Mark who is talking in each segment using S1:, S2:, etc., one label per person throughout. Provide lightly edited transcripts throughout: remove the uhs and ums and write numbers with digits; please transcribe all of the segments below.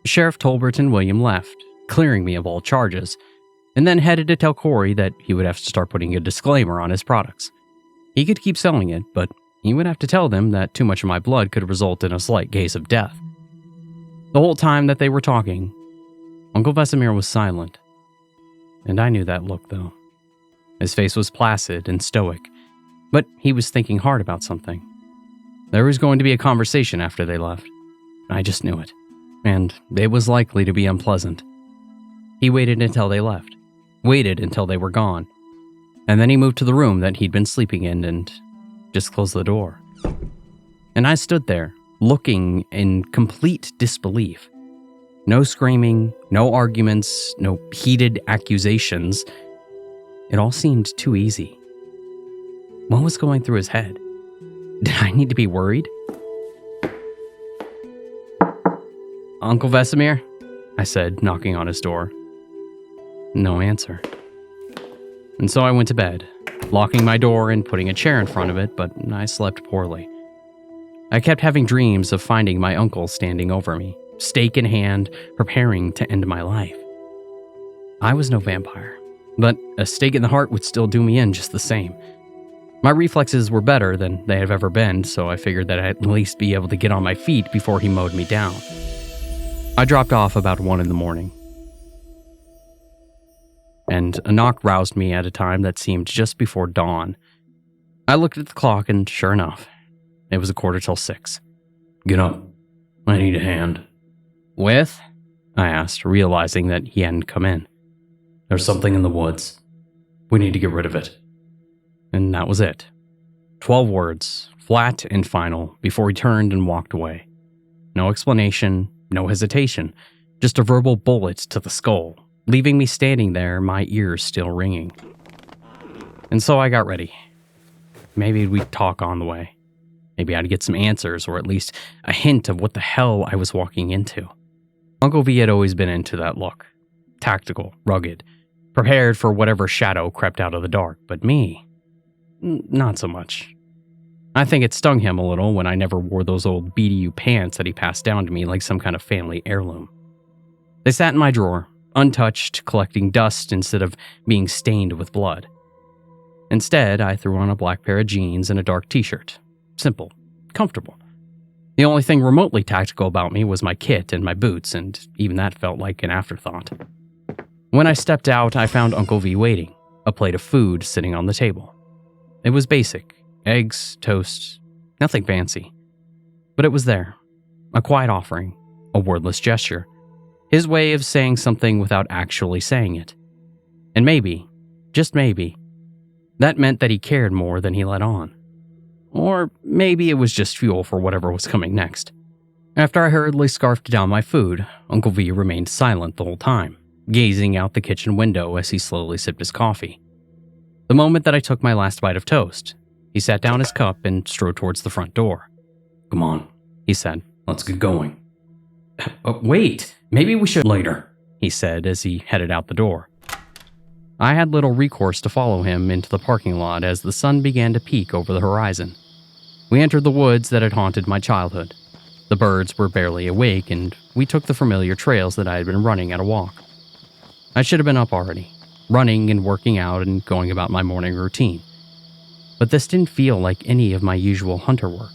S1: Sheriff Tolbert and William left, clearing me of all charges, and then headed to tell Corey that he would have to start putting a disclaimer on his products. He could keep selling it, but he would have to tell them that too much of my blood could result in a slight case of death. The whole time that they were talking, Uncle Vesemir was silent. And I knew that look, though. His face was placid and stoic, but he was thinking hard about something. There was going to be a conversation after they left. I just knew it, and it was likely to be unpleasant. He waited until they left, waited until they were gone, and then he moved to the room that he'd been sleeping in and just closed the door. And I stood there, looking in complete disbelief. No screaming, no arguments, no heated accusations. It all seemed too easy. What was going through his head? Did I need to be worried? "Uncle Vesemir?" I said, knocking on his door. No answer. And so I went to bed, locking my door and putting a chair in front of it, but I slept poorly. I kept having dreams of finding my uncle standing over me, stake in hand, preparing to end my life. I was no vampire, but a stake in the heart would still do me in just the same. My reflexes were better than they have ever been, so I figured that I'd at least be able to get on my feet before he mowed me down. I dropped off about 1 a.m, and a knock roused me at a time that seemed just before dawn. I looked at the clock, and sure enough, it was 6:15.
S2: "Get up. I need a hand."
S1: "With?" I asked, realizing that he hadn't come in.
S2: "There's something in the woods. We need to get rid of it."
S1: And that was it. 12 words, flat and final, before he turned and walked away. No explanation, no hesitation, just a verbal bullet to the skull, leaving me standing there, my ears still ringing. And so I got ready. Maybe we'd talk on the way. Maybe I'd get some answers, or at least a hint of what the hell I was walking into. Uncle V had always been into that look. Tactical, rugged, prepared for whatever shadow crept out of the dark, but me, not so much. I think it stung him a little when I never wore those old BDU pants that he passed down to me like some kind of family heirloom. They sat in my drawer, untouched, collecting dust instead of being stained with blood. Instead, I threw on a black pair of jeans and a dark t-shirt. Simple, comfortable. The only thing remotely tactical about me was my kit and my boots, and even that felt like an afterthought. When I stepped out, I found Uncle V waiting, a plate of food sitting on the table. It was basic, eggs, toast, nothing fancy. But it was there, a quiet offering, a wordless gesture, his way of saying something without actually saying it. And maybe, just maybe, that meant that he cared more than he let on. Or maybe it was just fuel for whatever was coming next. After I hurriedly scarfed down my food, Uncle V remained silent the whole time, gazing out the kitchen window as he slowly sipped his coffee. The moment that I took my last bite of toast, he sat down his cup and strode towards the front door.
S2: "Come on,"
S1: he said.
S2: "Let's get going."
S1: Wait, maybe we should
S2: Later,
S1: he said as he headed out the door. I had little recourse to follow him into the parking lot as the sun began to peek over the horizon. We entered the woods that had haunted my childhood. The birds were barely awake, and we took the familiar trails that I had been running at a walk. I should have been up already, running and working out and going about my morning routine. But this didn't feel like any of my usual hunter work.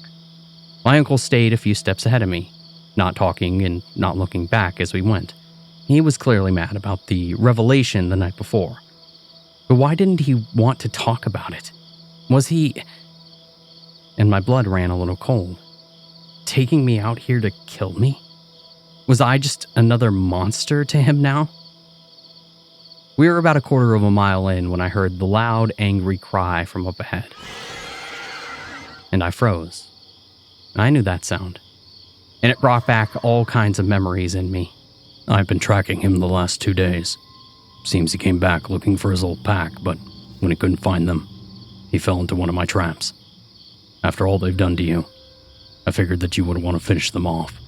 S1: My uncle stayed a few steps ahead of me, not talking and not looking back as we went. He was clearly mad about the revelation the night before. But why didn't he want to talk about it? Was he... And my blood ran a little cold. Taking me out here to kill me? Was I just another monster to him now? We were about 1/4 mile in when I heard the loud, angry cry from up ahead. And I froze. I knew that sound. And it brought back all kinds of memories in me.
S2: "I've been tracking him the last 2 days. Seems he came back looking for his old pack, but when he couldn't find them, he fell into one of my traps. After all they've done to you, I figured that you would want to finish them off."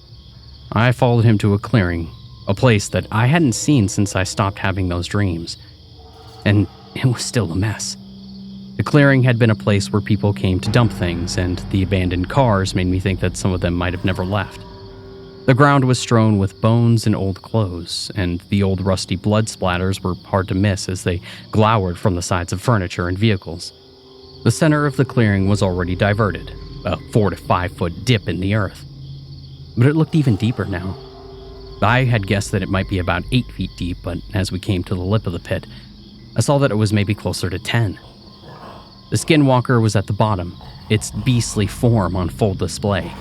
S1: I followed him to a clearing, a place that I hadn't seen since I stopped having those dreams. And it was still a mess. The clearing had been a place where people came to dump things, and the abandoned cars made me think that some of them might have never left. The ground was strewn with bones and old clothes, and the old rusty blood splatters were hard to miss as they glowered from the sides of furniture and vehicles. The center of the clearing was already diverted, a 4 to 5 foot dip in the earth. But it looked even deeper now. I had guessed that it might be about 8 feet deep, but as we came to the lip of the pit, I saw that it was maybe closer to 10. The skinwalker was at the bottom, its beastly form on full display.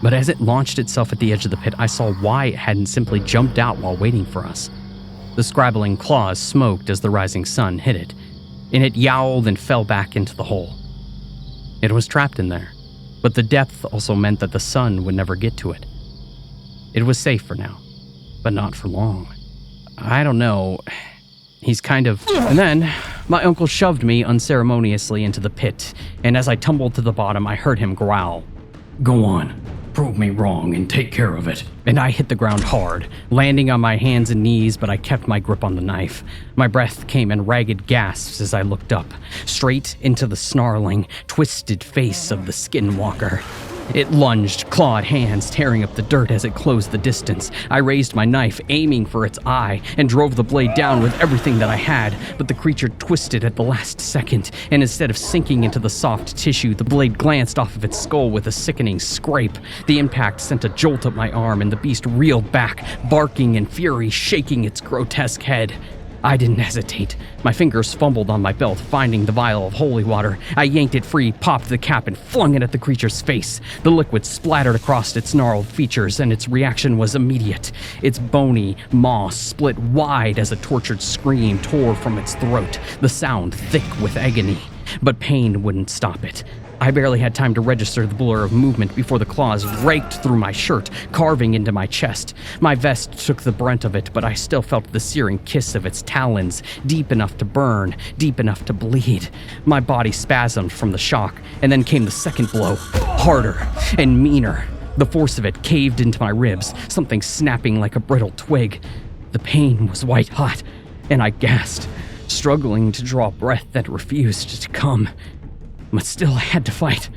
S1: But as it launched itself at the edge of the pit, I saw why it hadn't simply jumped out while waiting for us. The scrabbling claws smoked as the rising sun hit it, and it yowled and fell back into the hole. It was trapped in there, but the depth also meant that the sun would never get to it. It was safe for now, but not for long. I don't know. And then, my uncle shoved me unceremoniously into the pit, and as I tumbled to the bottom, I heard him growl.
S2: "Go on. Prove me wrong and take care of it."
S1: And I hit the ground hard, landing on my hands and knees, but I kept my grip on the knife. My breath came in ragged gasps as I looked up, straight into the snarling, twisted face of the skinwalker. It lunged, clawed hands tearing up the dirt as it closed the distance. I raised my knife, aiming for its eye, and drove the blade down with everything that I had, but the creature twisted at the last second, and instead of sinking into the soft tissue, the blade glanced off of its skull with a sickening scrape. The impact sent a jolt up my arm, and the beast reeled back, barking in fury, shaking its grotesque head. I didn't hesitate. My fingers fumbled on my belt, finding the vial of holy water. I yanked it free, popped the cap, and flung it at the creature's face. The liquid splattered across its gnarled features, and its reaction was immediate. Its bony maw split wide as a tortured scream tore from its throat, the sound thick with agony. But pain wouldn't stop it. I barely had time to register the blur of movement before the claws raked through my shirt, carving into my chest. My vest took the brunt of it, but I still felt the searing kiss of its talons, deep enough to burn, deep enough to bleed. My body spasmed from the shock, and then came the second blow, harder and meaner. The force of it caved into my ribs, something snapping like a brittle twig. The pain was white hot, and I gasped, struggling to draw breath that refused to come. But still I had to fight.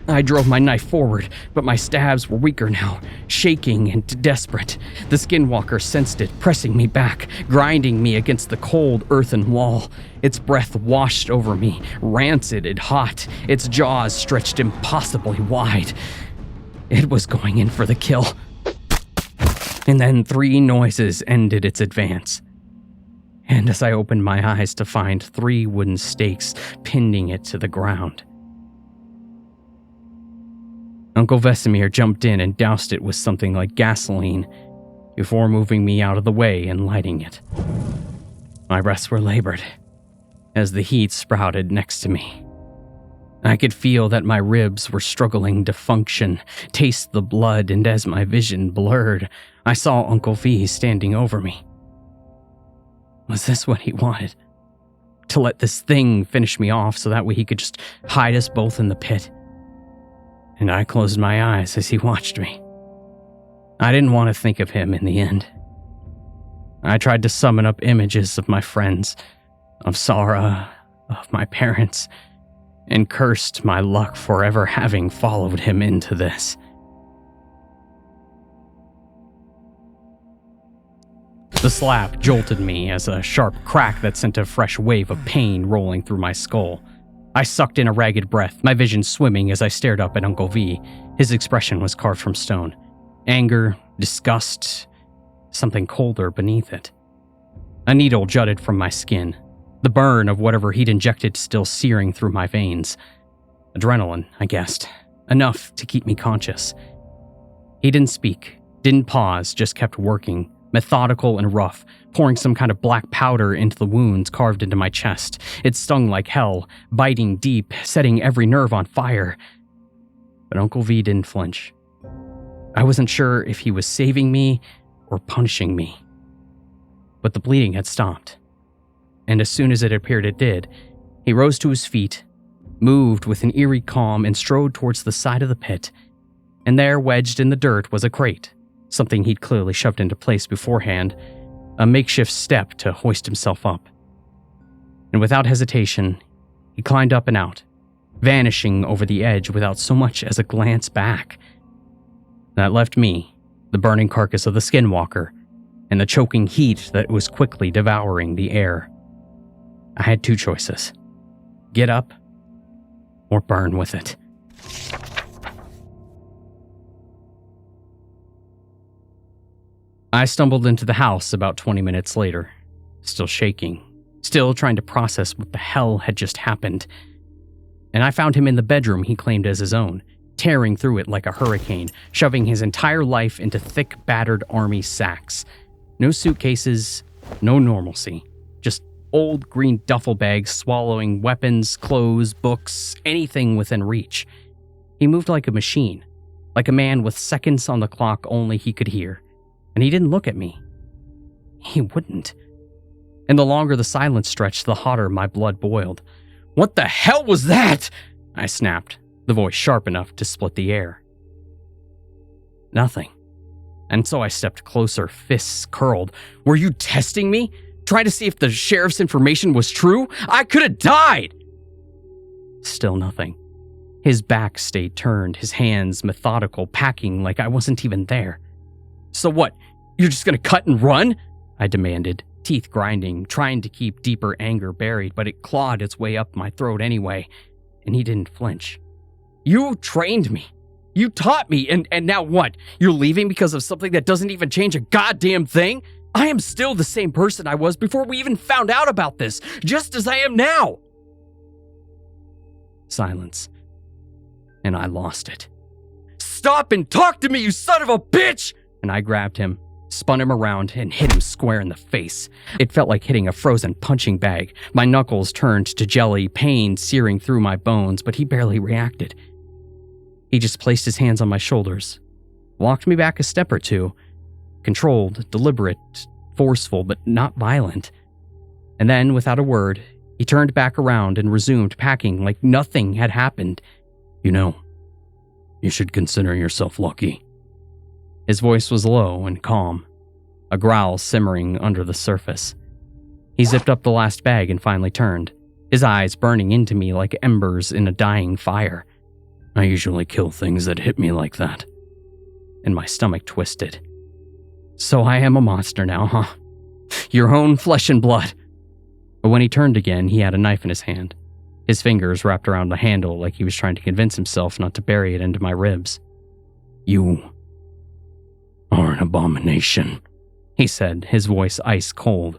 S1: I drove my knife forward, but my stabs were weaker now, shaking and desperate. The skinwalker sensed it, pressing me back, grinding me against the cold earthen wall. Its breath washed over me, rancid and hot, its jaws stretched impossibly wide. It was going in for the kill. And then 3 noises ended its advance. And as I opened my eyes to find 3 wooden stakes pinning it to the ground. Uncle Vesemir jumped in and doused it with something like gasoline before moving me out of the way and lighting it. My breaths were labored as the heat sprouted next to me. I could feel that my ribs were struggling to function, taste the blood, and as my vision blurred, I saw Uncle V standing over me. Was this what he wanted? To let this thing finish me off so that way he could just hide us both in the pit? And I closed my eyes as he watched me. I didn't want to think of him in the end. I tried to summon up images of my friends, of Sarah, of my parents, and cursed my luck for ever having followed him into this. The slap jolted me as a sharp crack that sent a fresh wave of pain rolling through my skull. I sucked in a ragged breath, my vision swimming as I stared up at Uncle V. His expression was carved from stone. Anger, disgust, something colder beneath it. A needle jutted from my skin, the burn of whatever he'd injected still searing through my veins. Adrenaline, I guessed, enough to keep me conscious. He didn't speak, didn't pause, just kept working, methodical and rough, pouring some kind of black powder into the wounds carved into my chest. It stung like hell, biting deep, setting every nerve on fire. But Uncle V didn't flinch. I wasn't sure if he was saving me or punishing me. But the bleeding had stopped. And as soon as it appeared it did, he rose to his feet, moved with an eerie calm, and strode towards the side of the pit. And there, wedged in the dirt, was a crate, something he'd clearly shoved into place beforehand, a makeshift step to hoist himself up. And without hesitation, he climbed up and out, vanishing over the edge without so much as a glance back. That left me, the burning carcass of the skinwalker, and the choking heat that was quickly devouring the air. I had two choices: get up or burn with it. I stumbled into the house about 20 minutes later, still shaking, still trying to process what the hell had just happened. And I found him in the bedroom he claimed as his own, tearing through it like a hurricane, shoving his entire life into thick, battered army sacks. No suitcases, no normalcy. Just old green duffel bags swallowing weapons, clothes, books, anything within reach. He moved like a machine, like a man with seconds on the clock only he could hear. And he didn't look at me. He wouldn't. And the longer the silence stretched, the hotter my blood boiled. "What the hell was that?" I snapped, the voice sharp enough to split the air. Nothing. And so I stepped closer, fists curled. "Were you testing me? Trying to see if the sheriff's information was true? I could have died!" Still nothing. His back stayed turned, his hands methodical, packing like I wasn't even there. "So what? You're just gonna cut and run?" I demanded, teeth grinding, trying to keep deeper anger buried, but it clawed its way up my throat anyway, and he didn't flinch. "You trained me. You taught me, and now what? You're leaving because of something that doesn't even change a goddamn thing? I am still the same person I was before we even found out about this, just as I am now." Silence. And I lost it. "Stop and talk to me, you son of a bitch!" And I grabbed him, spun him around, and hit him square in the face. It felt like hitting a frozen punching bag. My knuckles turned to jelly, pain searing through my bones, but he barely reacted. He just placed his hands on my shoulders, walked me back a step or two, controlled, deliberate, forceful, but not violent. And then, without a word, he turned back around and resumed packing like nothing had happened.
S2: "You know, you should consider yourself lucky."
S1: His voice was low and calm, a growl simmering under the surface. He zipped up the last bag and finally turned, his eyes burning into me like embers in a dying fire.
S2: "I usually kill things that hit me like that."
S1: And my stomach twisted. "So I am a monster now, huh? Your own flesh and blood." But when he turned again, he had a knife in his hand, his fingers wrapped around the handle like he was trying to convince himself not to bury it into my ribs.
S2: "You are an abomination,"
S1: he said, his voice ice cold.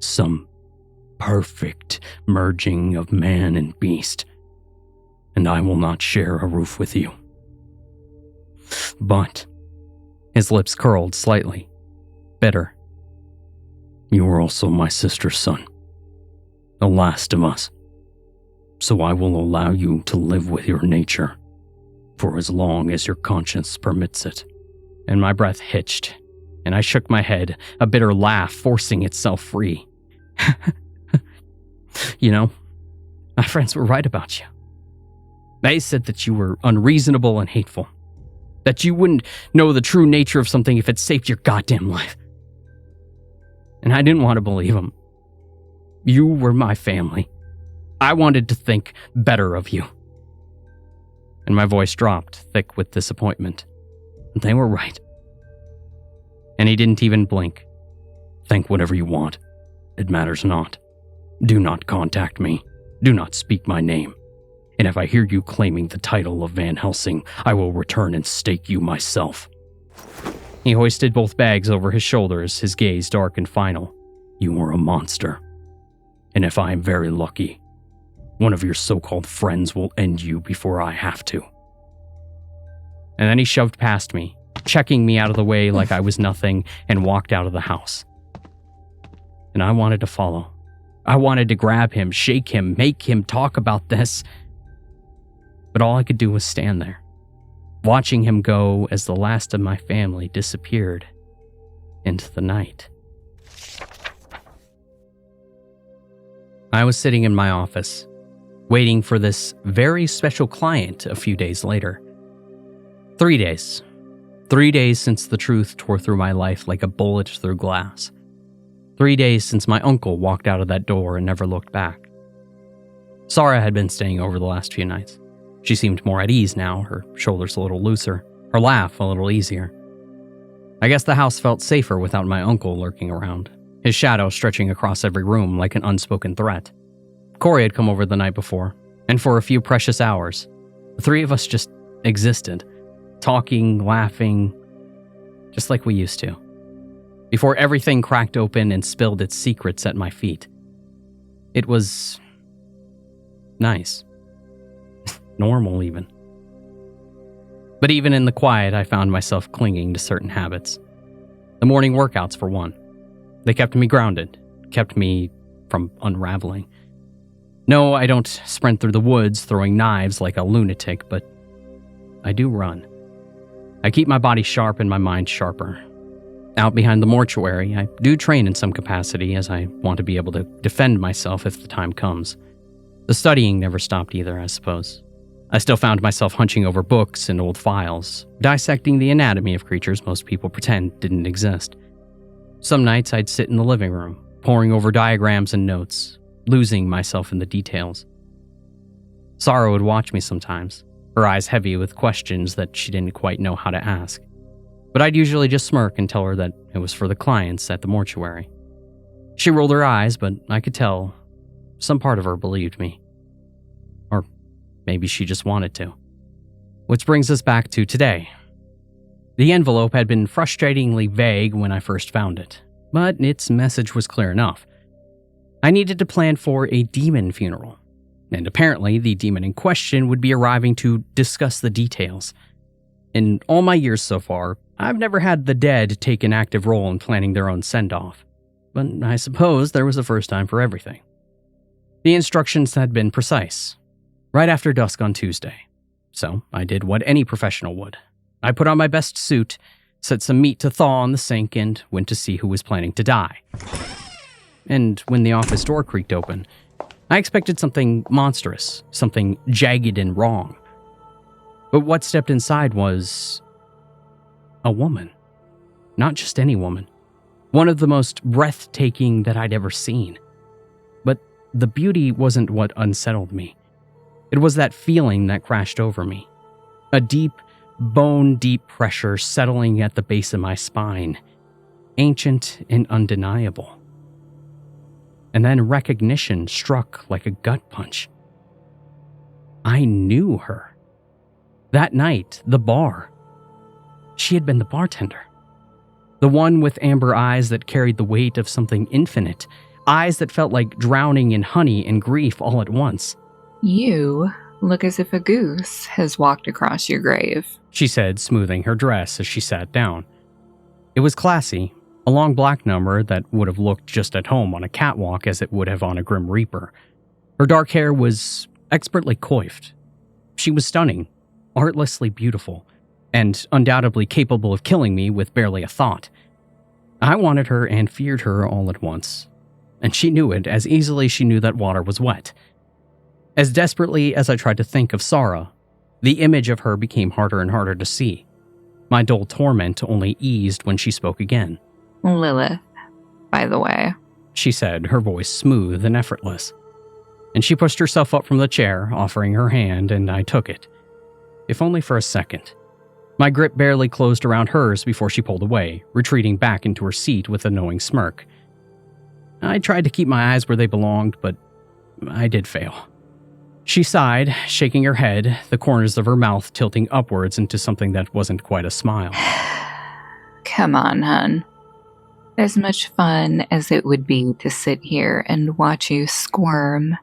S2: "Some perfect merging of man and beast, and I will not share a roof with you.
S1: But," his lips curled slightly, bitter,
S2: "you are also my sister's son, the last of us, so I will allow you to live with your nature for as long as your conscience permits it."
S1: And my breath hitched, and I shook my head, a bitter laugh forcing itself free. "You know, my friends were right about you. They said that you were unreasonable and hateful, that you wouldn't know the true nature of something if it saved your goddamn life. And I didn't want to believe them. You were my family. I wanted to think better of you." And my voice dropped, thick with disappointment. They were right. And he didn't even blink.
S2: "Think whatever you want. It matters not. Do not contact me. Do not speak my name. And if I hear you claiming the title of Van Helsing, I will return and stake you myself."
S1: He hoisted both bags over his shoulders, his gaze dark and final.
S2: "You are a monster. And if I am very lucky, one of your so-called friends will end you before I have to."
S1: And then he shoved past me, checking me out of the way like I was nothing, and walked out of the house. And I wanted to follow. I wanted to grab him, shake him, make him talk about this. But all I could do was stand there, watching him go as the last of my family disappeared into the night. I was sitting in my office, waiting for this very special client a few days later. 3 days. 3 days since the truth tore through my life like a bullet through glass. 3 days since my uncle walked out of that door and never looked back. Sarah had been staying over the last few nights. She seemed more at ease now, her shoulders a little looser, her laugh a little easier. I guess the house felt safer without my uncle lurking around, his shadow stretching across every room like an unspoken threat. Corey had come over the night before, and for a few precious hours, the three of us just existed, talking, laughing, just like we used to, before everything cracked open and spilled its secrets at my feet. It was nice. Normal, even. But even in the quiet, I found myself clinging to certain habits. The morning workouts, for one. They kept me grounded, kept me from unraveling. No, I don't sprint through the woods throwing knives like a lunatic, but I do run. I keep my body sharp and my mind sharper. Out behind the mortuary, I do train in some capacity as I want to be able to defend myself if the time comes. The studying never stopped either, I suppose. I still found myself hunching over books and old files, dissecting the anatomy of creatures most people pretend didn't exist. Some nights I'd sit in the living room, poring over diagrams and notes, losing myself in the details. Sarah would watch me sometimes, her eyes heavy with questions that she didn't quite know how to ask. But I'd usually just smirk and tell her that it was for the clients at the mortuary. She rolled her eyes, but I could tell some part of her believed me. Or maybe she just wanted to. Which brings us back to today. The envelope had been frustratingly vague when I first found it, but its message was clear enough. I needed to plan for a demon funeral, and apparently the demon in question would be arriving to discuss the details. In all my years so far, I've never had the dead take an active role in planning their own send-off, but I suppose there was a first time for everything. The instructions had been precise, right after dusk on Tuesday, so I did what any professional would. I put on my best suit, set some meat to thaw on the sink, and went to see who was planning to die. And when the office door creaked open, I expected something monstrous, something jagged and wrong. But what stepped inside was a woman. Not just any woman. One of the most breathtaking that I'd ever seen. But the beauty wasn't what unsettled me. It was that feeling that crashed over me. A deep, bone-deep pressure settling at the base of my spine. Ancient and undeniable. And then recognition struck like a gut punch. I knew her. That night, the bar. She had been the bartender. The one with amber eyes that carried the weight of something infinite. Eyes that felt like drowning in honey and grief all at once.
S3: You look as if a goose has walked across your grave,
S1: she said, smoothing her dress as she sat down. It was classy, a long black number that would have looked just at home on a catwalk as it would have on a Grim Reaper. Her dark hair was expertly coiffed. She was stunning, artlessly beautiful, and undoubtedly capable of killing me with barely a thought. I wanted her and feared her all at once, and she knew it as easily as she knew that water was wet. As desperately as I tried to think of Sarah, the image of her became harder and harder to see. My dull torment only eased when she spoke again.
S3: Lilith, by the way,
S1: she said, her voice smooth and effortless. And she pushed herself up from the chair, offering her hand, and I took it. If only for a second. My grip barely closed around hers before she pulled away, retreating back into her seat with a knowing smirk. I tried to keep my eyes where they belonged, but I did fail. She sighed, shaking her head, the corners of her mouth tilting upwards into something that wasn't quite a smile.
S3: Come on, hun. As much fun as it would be to sit here and watch you squirm,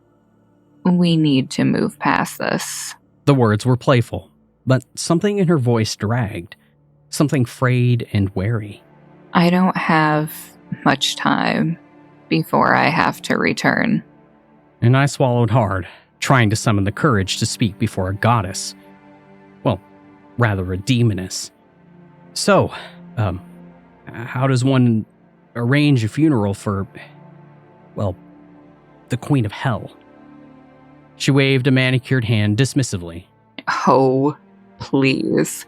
S3: we need to move past this.
S1: The words were playful, but something in her voice dragged, something frayed and wary.
S3: I don't have much time before I have to return.
S1: And I swallowed hard, trying to summon the courage to speak before a goddess. Well, rather a demoness. So, how does one arrange a funeral for, well, the Queen of Hell? She waved a manicured hand dismissively.
S3: Oh, please.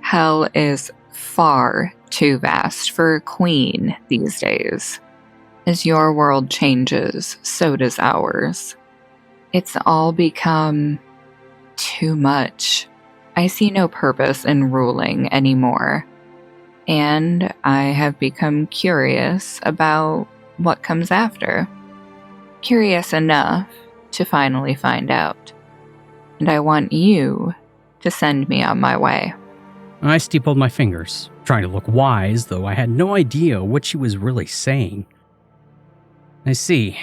S3: Hell is far too vast for a queen these days. As your world changes, so does ours. It's all become too much. I see no purpose in ruling anymore. And I have become curious about what comes after. Curious enough to finally find out. And I want you to send me on my way.
S1: I steepled my fingers, trying to look wise, though I had no idea what she was really saying. I see.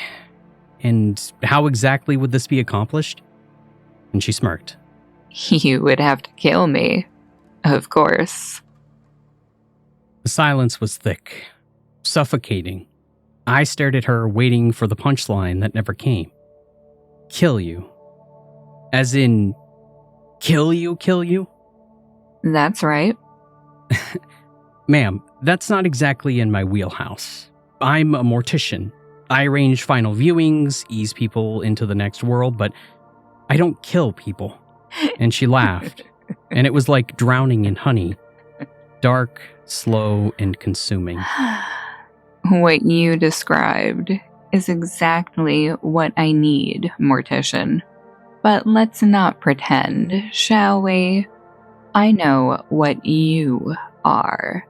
S1: And how exactly would this be accomplished? And she smirked.
S3: You would have to kill me, of course.
S1: The silence was thick, suffocating. I stared at her, waiting for the punchline that never came. Kill you. As in, kill you?
S3: That's right.
S1: Ma'am, that's not exactly in my wheelhouse. I'm a mortician. I arrange final viewings, ease people into the next world, but I don't kill people. And she laughed, and it was like drowning in honey. Dark, slow, and consuming.
S3: What you described is exactly what I need, mortician. But let's not pretend, shall we? I know what you are.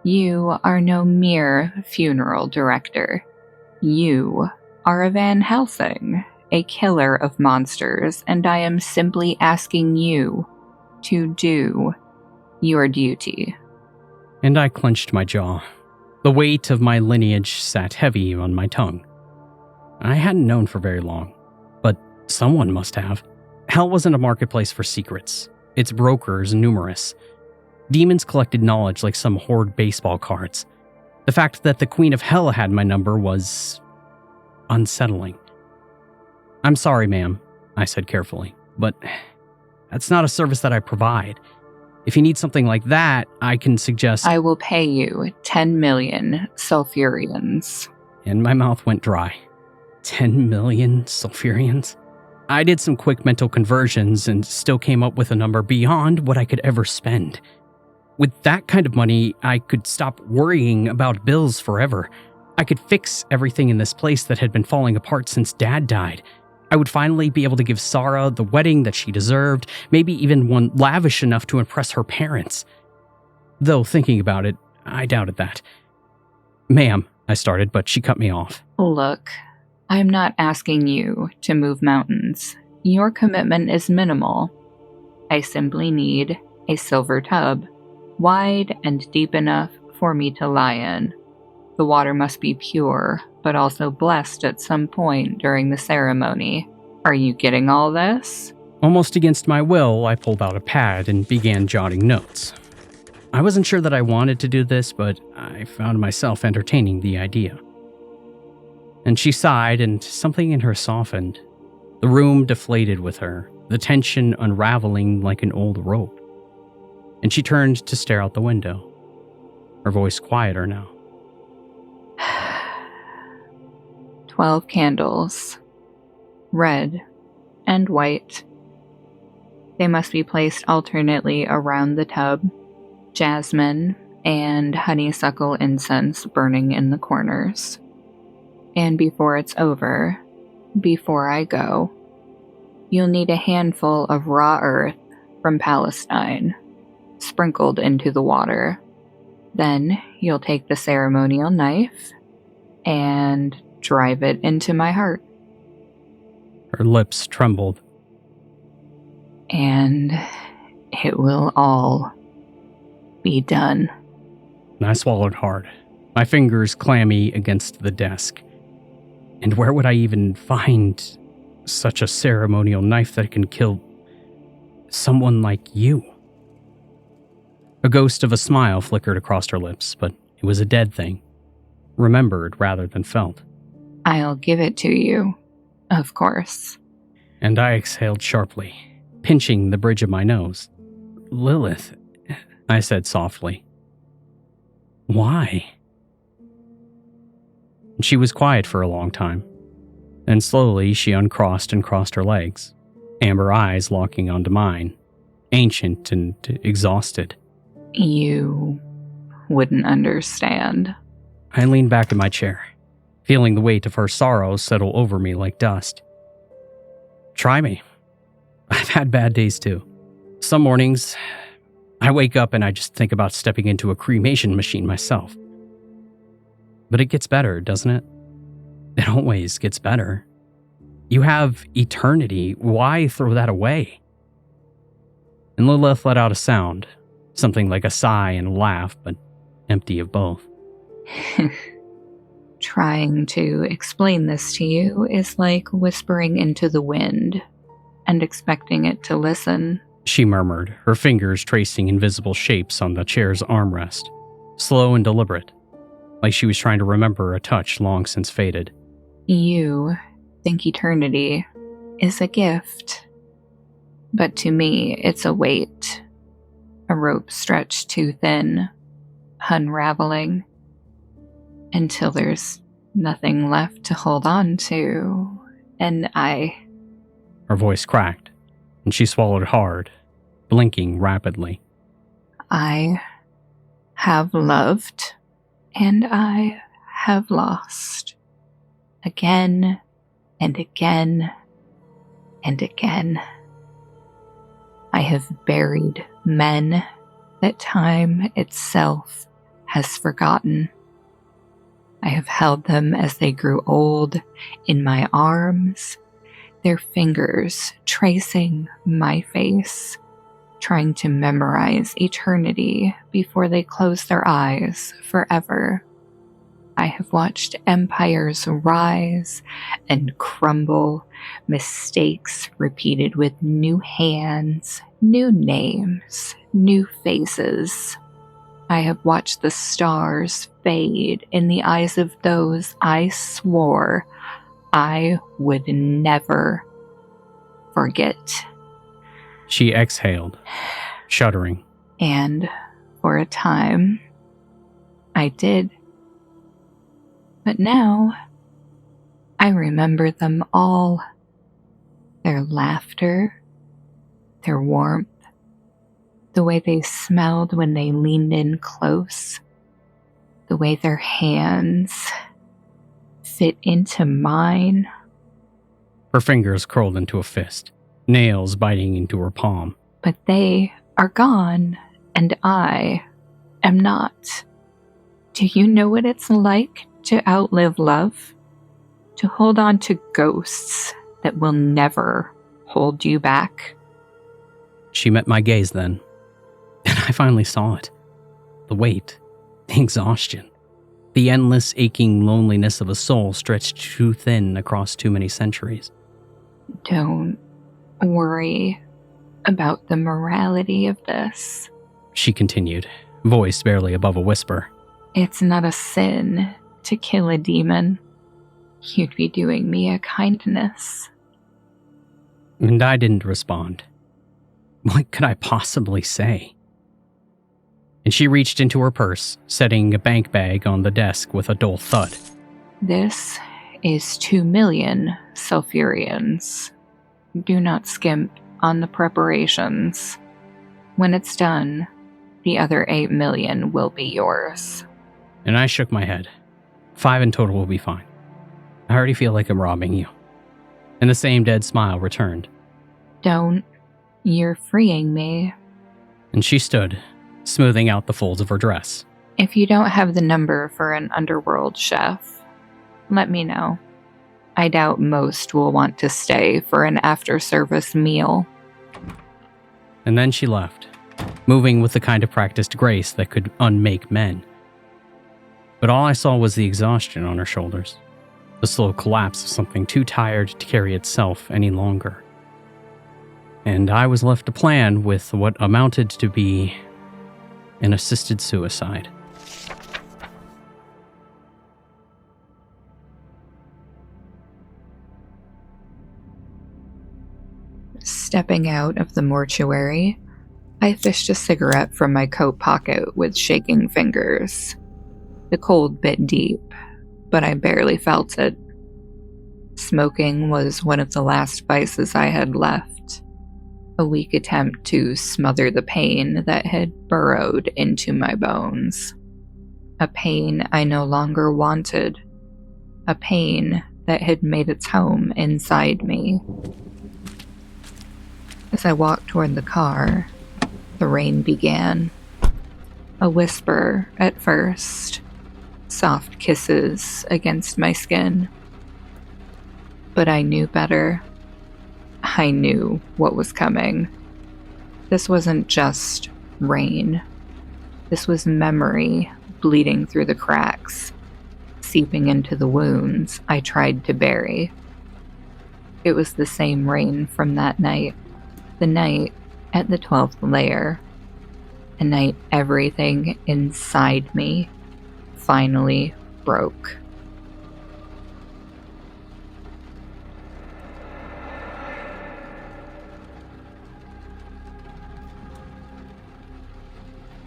S3: You are no mere funeral director. You are a Van Helsing, a killer of monsters, and I am simply asking you to do your duty.
S1: And I clenched my jaw. The weight of my lineage sat heavy on my tongue. I hadn't known for very long, but someone must have. Hell wasn't a marketplace for secrets. Its brokers numerous. Demons collected knowledge like some hoard baseball cards. The fact that the Queen of Hell had my number was unsettling. I'm sorry, ma'am, I said carefully, but that's not a service that I provide. If you need something like that, I can suggest—
S3: I will pay you 10 million sulfurians.
S1: And my mouth went dry. 10 million sulfurians? I did some quick mental conversions and still came up with a number beyond what I could ever spend. With that kind of money, I could stop worrying about bills forever. I could fix everything in this place that had been falling apart since Dad died. I would finally be able to give Sarah the wedding that she deserved, maybe even one lavish enough to impress her parents. Though thinking about it, I doubted that. Ma'am, I started, but she cut me off.
S3: Look, I'm not asking you to move mountains. Your commitment is minimal. I simply need a silver tub, wide and deep enough for me to lie in. The water must be pure, but also blessed at some point during the ceremony. Are you getting all this?
S1: Almost against my will, I pulled out a pad and began jotting notes. I wasn't sure that I wanted to do this, but I found myself entertaining the idea. And she sighed, and something in her softened. The room deflated with her, the tension unraveling like an old rope. And she turned to stare out the window, her voice quieter now.
S3: 12 candles, red and white. They must be placed alternately around the tub, jasmine and honeysuckle incense burning in the corners. And before it's over, before I go, you'll need a handful of raw earth from Palestine, sprinkled into the water. Then you'll take the ceremonial knife and drive it into my heart.
S1: Her lips trembled.
S3: And it will all be done.
S1: And I swallowed hard, my fingers clammy against the desk. And where would I even find such a ceremonial knife that can kill someone like you? A ghost of a smile flickered across her lips, but it was a dead thing, remembered rather than felt.
S3: I'll give it to you, of course.
S1: And I exhaled sharply, pinching the bridge of my nose. Lilith, I said softly. Why? She was quiet for a long time. Then slowly she uncrossed and crossed her legs, amber eyes locking onto mine, ancient and exhausted.
S3: You wouldn't understand.
S1: I leaned back in my chair, feeling the weight of her sorrow settle over me like dust. Try me. I've had bad days too. Some mornings, I wake up and I just think about stepping into a cremation machine myself. But it gets better, doesn't it? It always gets better. You have eternity. Why throw that away? And Lilith let out a sound, something like a sigh and a laugh, but empty of both.
S3: Trying to explain this to you is like whispering into the wind and expecting it to listen.
S1: She murmured, her fingers tracing invisible shapes on the chair's armrest, slow and deliberate, like she was trying to remember a touch long since faded.
S3: You think eternity is a gift, but to me it's a weight, a rope stretched too thin, unraveling, until there's nothing left to hold on to, and
S1: Her voice cracked, and she swallowed hard, blinking rapidly.
S3: I have loved, and I have lost. Again, and again, and again. I have buried men that time itself has forgotten. I have held them as they grew old in my arms, their fingers tracing my face, trying to memorize eternity before they close their eyes forever. I have watched empires rise and crumble, mistakes repeated with new hands, new names, new faces. I have watched the stars fade in the eyes of those I swore I would never forget.
S1: She exhaled, shuddering.
S3: And for a time, I did. But now, I remember them all. Their laughter, their warmth, the way they smelled when they leaned in close, the way their hands fit into mine.
S1: Her fingers curled into a fist, nails biting into her palm.
S3: But they are gone, and I am not. Do you know what it's like to outlive love? To hold on to ghosts that will never hold you back?
S1: She met my gaze then, and I finally saw it. The weight, the exhaustion, the endless aching loneliness of a soul stretched too thin across too many centuries.
S3: Don't worry about the morality of this.
S1: She continued, voice barely above a whisper.
S3: It's not a sin to kill a demon. You'd be doing me a kindness.
S1: And I didn't respond. What could I possibly say? And she reached into her purse, setting a bank bag on the desk with a dull thud.
S3: This is 2 million sulfurians. Do not skimp on the preparations. When it's done, the other 8 million will be yours.
S1: And I shook my head. 5 in total will be fine. I already feel like I'm robbing you. And the same dead smile returned.
S3: Don't. You're freeing me.
S1: And she stood, smoothing out the folds of her dress.
S3: If you don't have the number for an underworld chef, let me know. I doubt most will want to stay for an after-service meal.
S1: And then she left, moving with the kind of practiced grace that could unmake men. But all I saw was the exhaustion on her shoulders, the slow collapse of something too tired to carry itself any longer. And I was left to plan with what amounted to be an assisted suicide.
S3: Stepping out of the mortuary, I fished a cigarette from my coat pocket with shaking fingers. The cold bit deep, but I barely felt it. Smoking was one of the last vices I had left, a weak attempt to smother the pain that had burrowed into my bones. A pain I no longer wanted, a pain that had made its home inside me. As I walked toward the car, the the rain began. A whisper at first, soft kisses against my skin. But I knew better. I knew what was coming. This wasn't just rain. This was memory bleeding through the cracks, seeping into the wounds I tried to bury. It was the same rain from that night, the night at the 12th layer, a night everything inside me finally broke.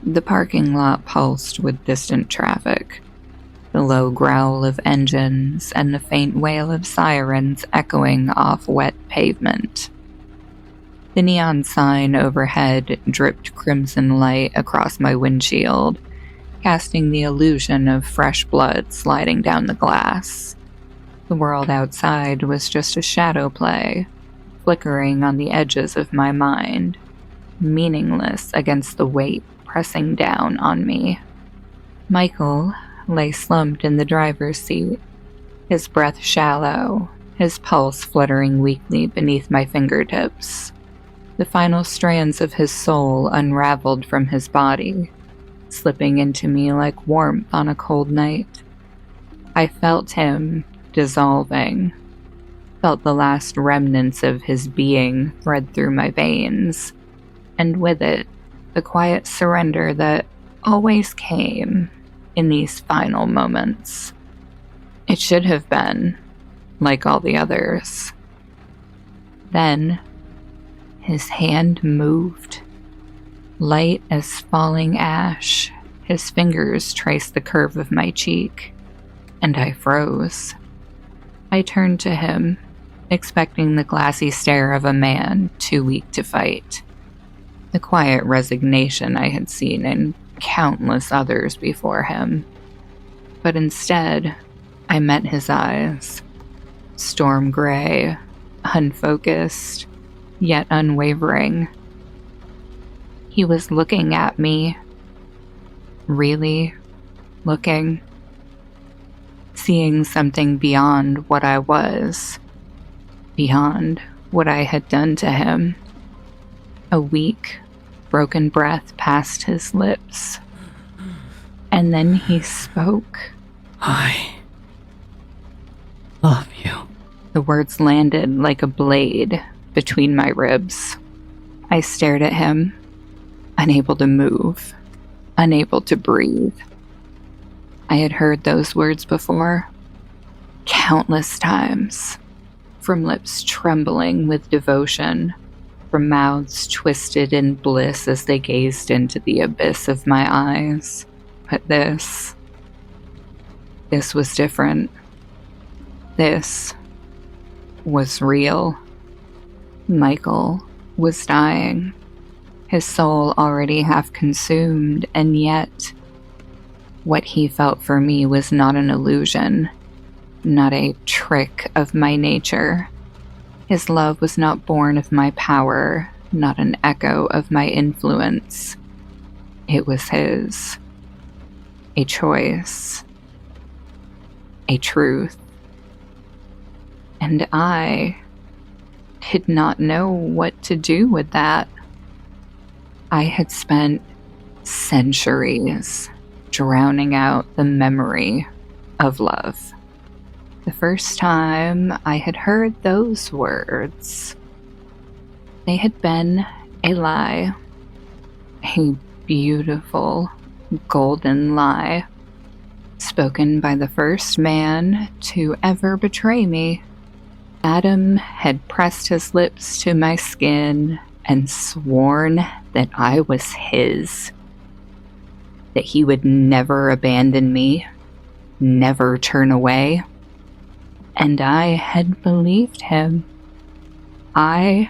S3: The parking lot pulsed with distant traffic, the low growl of engines and the faint wail of sirens echoing off wet pavement. The neon sign overhead dripped crimson light across my windshield, casting the illusion of fresh blood sliding down the glass. The world outside was just a shadow play, flickering on the edges of my mind, meaningless against the weight pressing down on me. Michael lay slumped in the driver's seat, his breath shallow, his pulse fluttering weakly beneath my fingertips. The final strands of his soul unraveled from his body, slipping into me like warmth on a cold night. I felt him dissolving, felt the last remnants of his being thread through my veins, and with it, the quiet surrender that always came in these final moments. It should have been like all the others. Then, his hand moved. Light as falling ash, his fingers traced the curve of my cheek, and I froze. I turned to him, expecting the glassy stare of a man too weak to fight. The quiet resignation I had seen in countless others before him. But instead, I met his eyes. Storm gray, unfocused, yet unwavering. He was looking at me. Really looking. Seeing something beyond what I was. Beyond what I had done to him. A weak, broken breath passed his lips. And then he spoke.
S2: I love you.
S3: The words landed like a blade between my ribs. I stared at him, unable to move, unable to breathe. I had heard those words before, countless times, from lips trembling with devotion, from mouths twisted in bliss as they gazed into the abyss of my eyes. But this was different. This was real. Michael was dying, his soul already half consumed, and yet what he felt for me was not an illusion, not a trick of my nature. His love was not born of my power, not an echo of my influence. It was his. A choice. A truth. And I did not know what to do with that. I had spent centuries drowning out the memory of love. The first time I had heard those words, they had been a lie. A beautiful, golden lie, spoken by the first man to ever betray me. Adam had pressed his lips to my skin and sworn that I was his, that he would never abandon me, never turn away. And I had believed him. I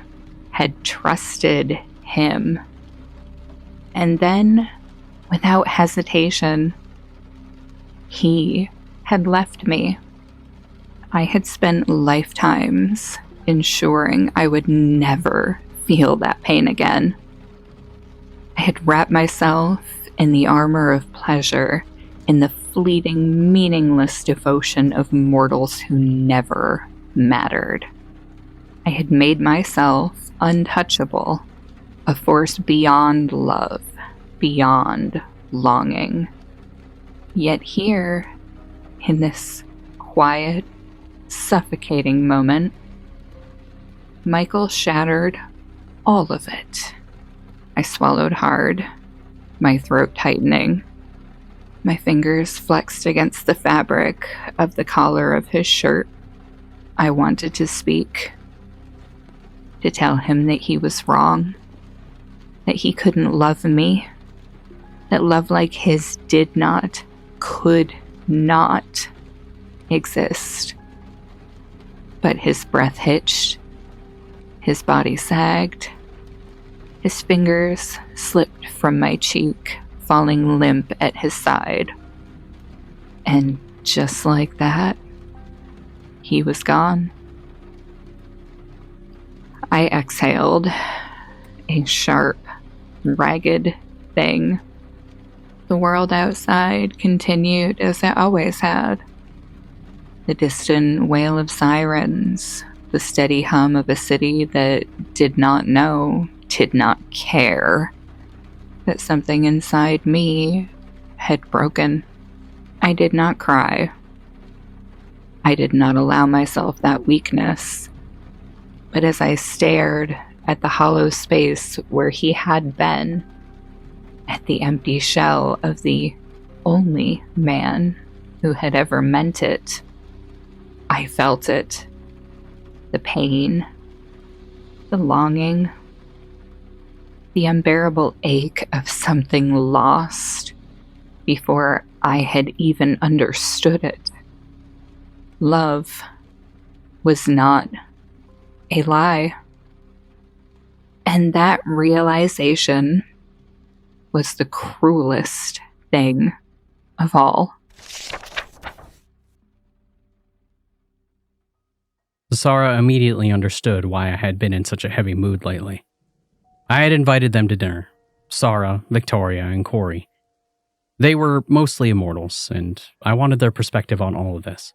S3: had trusted him. And then, without hesitation, he had left me. I had spent lifetimes ensuring I would never feel that pain again. I had wrapped myself in the armor of pleasure, in the fleeting, meaningless devotion of mortals who never mattered. I had made myself untouchable, a force beyond love, beyond longing. Yet here, in this quiet, suffocating moment, Michael shattered all of it. I swallowed hard, my throat tightening. My fingers flexed against the fabric of the collar of his shirt. I wanted to speak, to tell him that he was wrong, that he couldn't love me, that love like his did not, could not exist. But his breath hitched, his body sagged, his fingers slipped from my cheek, falling limp at his side. And just like that, he was gone. I exhaled, a sharp, ragged thing. The world outside continued as it always had. The distant wail of sirens, the steady hum of a city that did not know, did not care, that something inside me had broken. I did not cry. I did not allow myself that weakness. But as I stared at the hollow space where he had been, at the empty shell of the only man who had ever meant it, I felt it. The pain, the longing, the unbearable ache of something lost before I had even understood it. Love was not a lie. And that realization was the cruelest thing of all.
S1: Sarah immediately understood why I had been in such a heavy mood lately. I had invited them to dinner, Sarah, Victoria, and Corey. They were mostly immortals, and I wanted their perspective on all of this.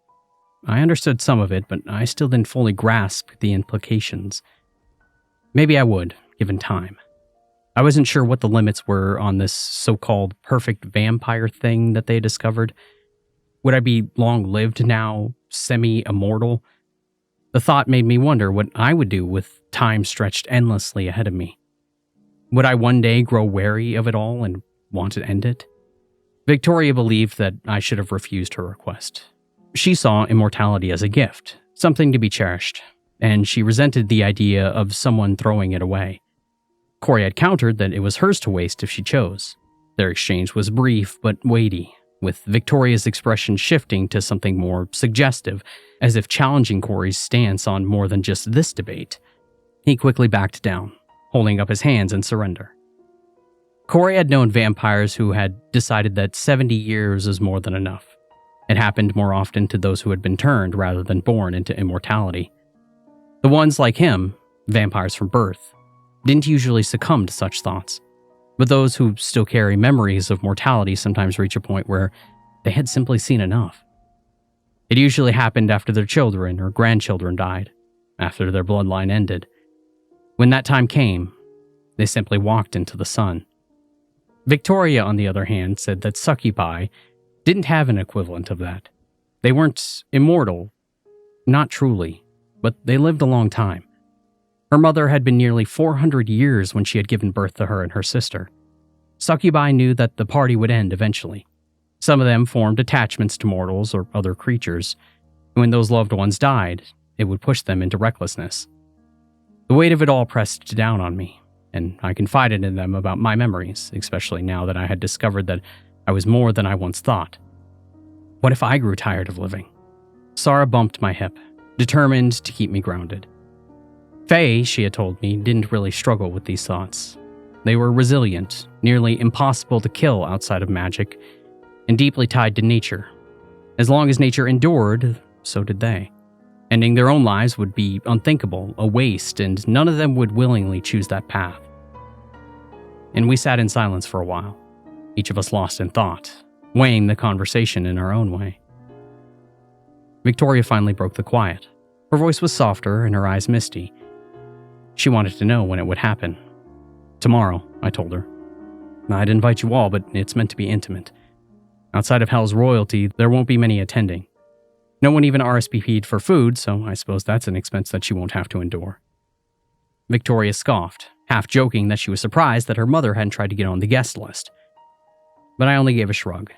S1: I understood some of it, but I still didn't fully grasp the implications. Maybe I would, given time. I wasn't sure what the limits were on this so-called perfect vampire thing that they had discovered. Would I be long-lived now, semi-immortal? The thought made me wonder what I would do with time stretched endlessly ahead of me. Would I one day grow wary of it all and want to end it? Victoria believed that I should have refused her request. She saw immortality as a gift, something to be cherished, and she resented the idea of someone throwing it away. Corey had countered that it was hers to waste if she chose. Their exchange was brief but weighty, with Victoria's expression shifting to something more suggestive, as if challenging Corey's stance on more than just this debate. He quickly backed down, holding up his hands in surrender. Corey had known vampires who had decided that 70 years is more than enough. It happened more often to those who had been turned rather than born into immortality. The ones like him, vampires from birth, didn't usually succumb to such thoughts. But those who still carry memories of mortality sometimes reach a point where they had simply seen enough. It usually happened after their children or grandchildren died, after their bloodline ended. When that time came, they simply walked into the sun. Victoria, on the other hand, said that succubi didn't have an equivalent of that. They weren't immortal, not truly, but they lived a long time. Her mother had been nearly 400 years when she had given birth to her and her sister. Succubi knew that the party would end eventually. Some of them formed attachments to mortals or other creatures. When those loved ones died, it would push them into recklessness. The weight of it all pressed down on me, and I confided in them about my memories, especially now that I had discovered that I was more than I once thought. What if I grew tired of living? Sarah bumped my hip, determined to keep me grounded. Faye, she had told me, didn't really struggle with these thoughts. They were resilient, nearly impossible to kill outside of magic, and deeply tied to nature. As long as nature endured, so did they. Ending their own lives would be unthinkable, a waste, and none of them would willingly choose that path. and we sat in silence for a while, each of us lost in thought, weighing the conversation in our own way. Victoria finally broke the quiet. Her voice was softer and her eyes misty. She wanted to know when it would happen. Tomorrow, I told her. I'd invite you all, but it's meant to be intimate. Outside of Hell's royalty, there won't be many attending. No one even RSVP'd for food, so I suppose that's an expense that she won't have to endure. Victoria scoffed, half joking that she was surprised that her mother hadn't tried to get on the guest list. But I only gave a shrug.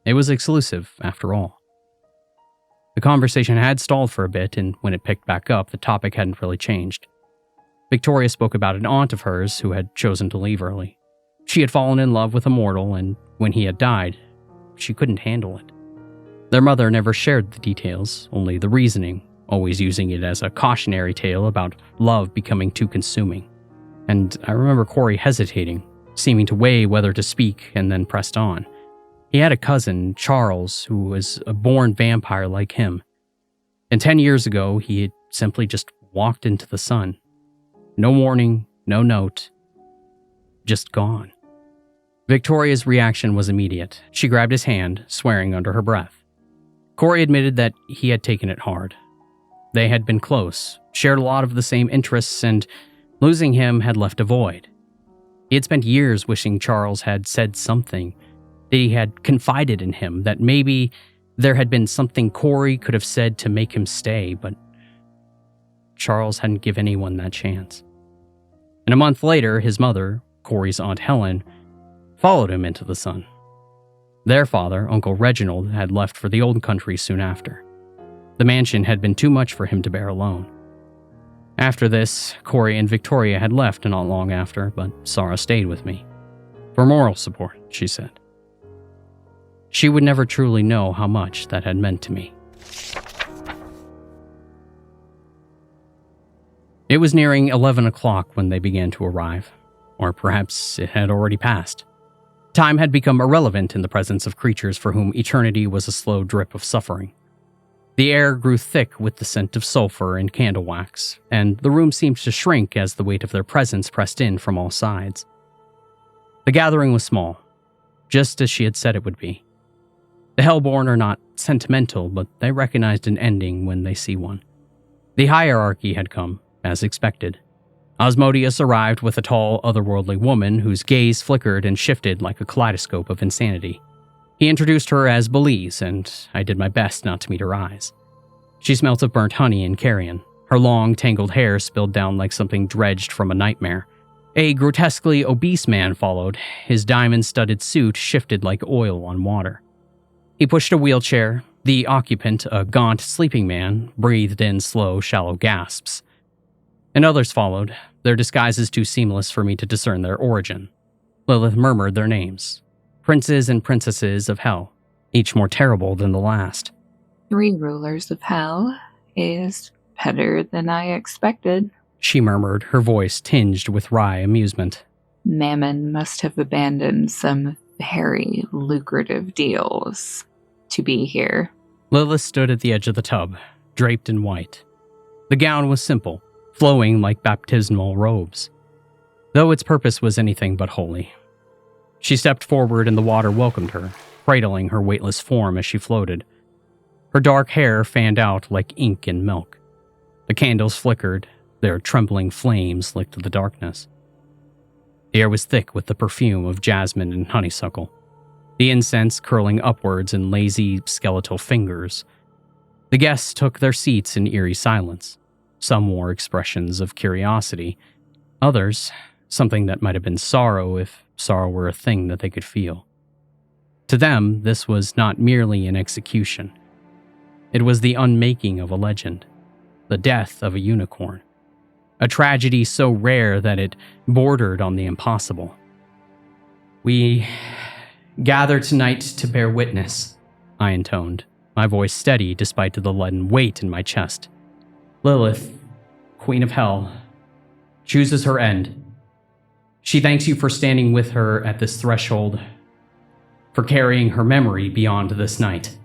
S1: It was exclusive, after all. The conversation had stalled for a bit, and when it picked back up, the topic hadn't really changed. Victoria spoke about an aunt of hers who had chosen to leave early. She had fallen in love with a mortal, and when he had died, she couldn't handle it. Their mother never shared the details, only the reasoning, always using it as a cautionary tale about love becoming too consuming. And I remember Corey hesitating, seeming to weigh whether to speak, and then pressed on. He had a cousin, Charles, who was a born vampire like him. And 10 years ago, he had simply just walked into the sun. No warning, no note. Just gone. Victoria's reaction was immediate. She grabbed his hand, swearing under her breath. Corey admitted that he had taken it hard. They had been close, shared a lot of the same interests, and losing him had left a void. He had spent years wishing Charles had said something, that he had confided in him, that maybe there had been something Corey could have said to make him stay, but Charles hadn't given anyone that chance. And a month later, his mother, Corey's Aunt Helen, followed him into the sun. Their father, Uncle Reginald, had left for the old country soon after. The mansion had been too much for him to bear alone. After this, Corey and Victoria had left not long after, but Sarah stayed with me. For moral support, she said. She would never truly know how much that had meant to me. It was nearing 11 o'clock when they began to arrive, or perhaps it had already passed. Time had become irrelevant in the presence of creatures for whom eternity was a slow drip of suffering. The air grew thick with the scent of sulfur and candle wax, and the room seemed to shrink as the weight of their presence pressed in from all sides. The gathering was small, just as she had said it would be. The Hellborn are not sentimental, but they recognized an ending when they see one. The hierarchy had come, as expected. Osmodius arrived with a tall, otherworldly woman whose gaze flickered and shifted like a kaleidoscope of insanity. He introduced her as Belize, and I did my best not to meet her eyes. She smelt of burnt honey and carrion. Her long, tangled hair spilled down like something dredged from a nightmare. A grotesquely obese man followed. His diamond-studded suit shifted like oil on water. He pushed a wheelchair. The occupant, a gaunt, sleeping man, breathed in slow, shallow gasps. And others followed, their disguises too seamless for me to discern their origin. Lilith murmured their names. Princes and princesses of Hell, each more terrible than the last.
S3: 3 rulers of Hell is better than I expected,
S1: she murmured, her voice tinged with wry amusement.
S3: Mammon must have abandoned some very lucrative deals to be here.
S1: Lilith stood at the edge of the tub, draped in white. The gown was simple, flowing like baptismal robes, though its purpose was anything but holy. She stepped forward and the water welcomed her, cradling her weightless form as she floated. Her dark hair fanned out like ink in milk. The candles flickered, their trembling flames licked the darkness. The air was thick with the perfume of jasmine and honeysuckle, the incense curling upwards in lazy, skeletal fingers. The guests took their seats in eerie silence. Some wore expressions of curiosity, others, something that might have been sorrow if sorrow were a thing that they could feel. To them, this was not merely an execution. It was the unmaking of a legend, the death of a unicorn, a tragedy so rare that it bordered on the impossible. We gather tonight to bear witness, I intoned, my voice steady despite the leaden weight in my chest. Lilith, Queen of Hell, chooses her end. She thanks you for standing with her at this threshold, for carrying her memory beyond this night.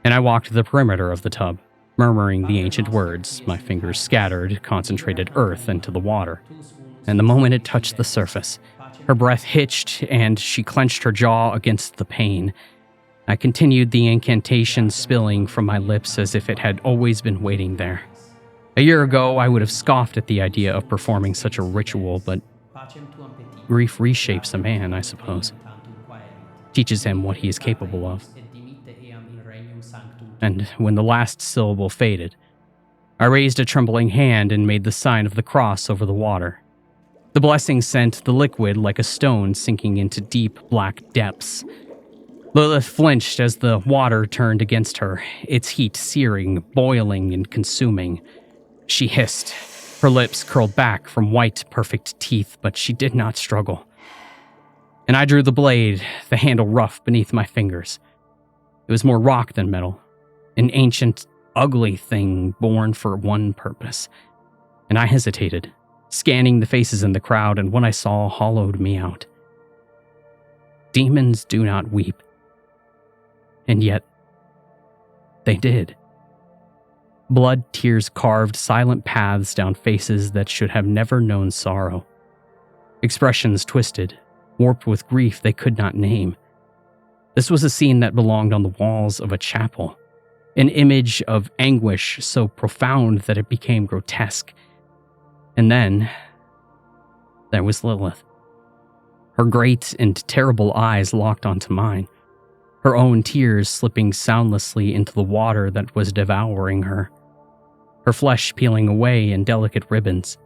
S1: And I walked the perimeter of the tub, murmuring the ancient words, my fingers scattered concentrated earth into the water. and the moment it touched the surface, her breath hitched and she clenched her jaw against the pain. I continued the incantation spilling from my lips as if it had always been waiting there. A year ago, I would have scoffed at the idea of performing such a ritual, but grief reshapes a man, I suppose. Teaches him what he is capable of. And when the last syllable faded, I raised a trembling hand and made the sign of the cross over the water. The blessing sent the liquid like a stone sinking into deep black depths. Lilith flinched as the water turned against her, its heat searing, boiling, and consuming. She hissed. Her lips curled back from white, perfect teeth, but she did not struggle. And I drew the blade, the handle rough beneath my fingers. It was more rock than metal, an ancient, ugly thing born for one purpose. And I hesitated, scanning the faces in the crowd, and what I saw hollowed me out. Demons do not weep. And yet, they did. Blood tears carved silent paths down faces that should have never known sorrow. Expressions twisted, warped with grief they could not name. This was a scene that belonged on the walls of a chapel, an image of anguish so profound that it became grotesque. And then, there was Lilith. Her great and terrible eyes locked onto mine, her own tears slipping soundlessly into the water that was devouring her. Her flesh peeling away in delicate ribbons,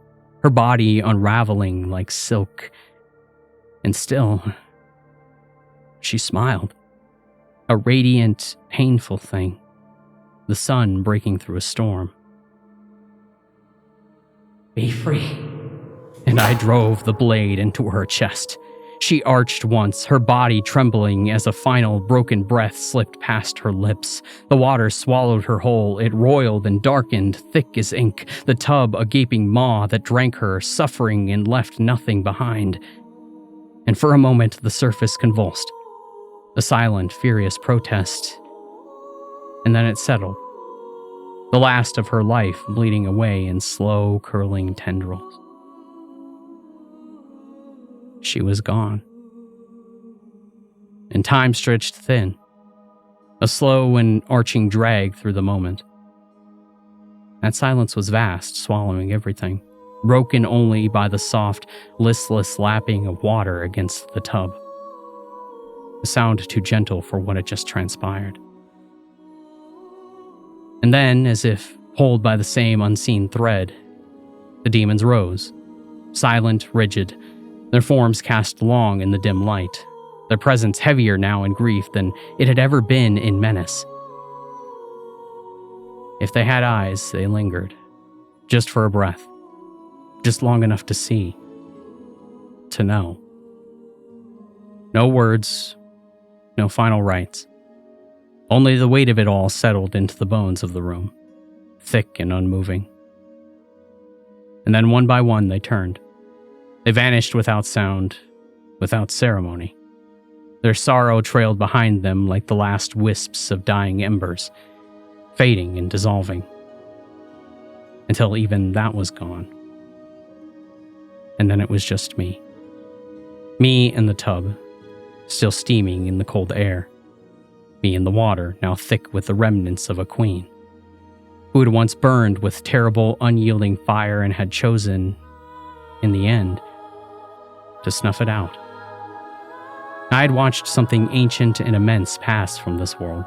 S1: her body unraveling like silk. And still, she smiled. A radiant, painful thing. The sun breaking through a storm. Be free. And I drove the blade into her chest. She arched once, her body trembling as a final broken breath slipped past her lips. The water swallowed her whole. It roiled and darkened, thick as ink. The tub a gaping maw that drank her, suffering and left nothing behind. And for a moment, the surface convulsed. A silent, furious protest. And then it settled. The last of her life bleeding away in slow, curling tendrils. She was gone. And time stretched thin, a slow and arching drag through the moment. That silence was vast, swallowing everything, broken only by the soft, listless lapping of water against the tub. A sound too gentle for what had just transpired. And then, as if pulled by the same unseen thread, the demons rose, silent, rigid, their forms cast long in the dim light, their presence heavier now in grief than it had ever been in menace. If they had eyes, they lingered, just for a breath, just long enough to see, to know. No words, no final rites. Only the weight of it all settled into the bones of the room, thick and unmoving. And then one by one they turned. They vanished without sound, without ceremony. Their sorrow trailed behind them like the last wisps of dying embers, fading and dissolving, until even that was gone. And then it was just me. Me in the tub, still steaming in the cold air. Me in the water, now thick with the remnants of a queen, who had once burned with terrible, unyielding fire and had chosen, in the end, to snuff it out. I had watched something ancient and immense pass from this world,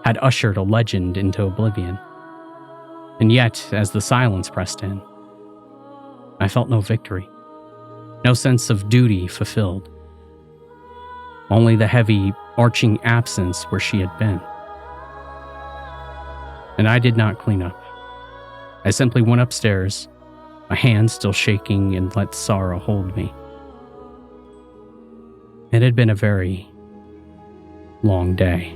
S1: had ushered a legend into oblivion. And yet, as the silence pressed in, I felt no victory, no sense of duty fulfilled. Only the heavy, arching absence where she had been. And I did not clean up. I simply went upstairs, my hands still shaking, and let sorrow hold me. It had been a very long day.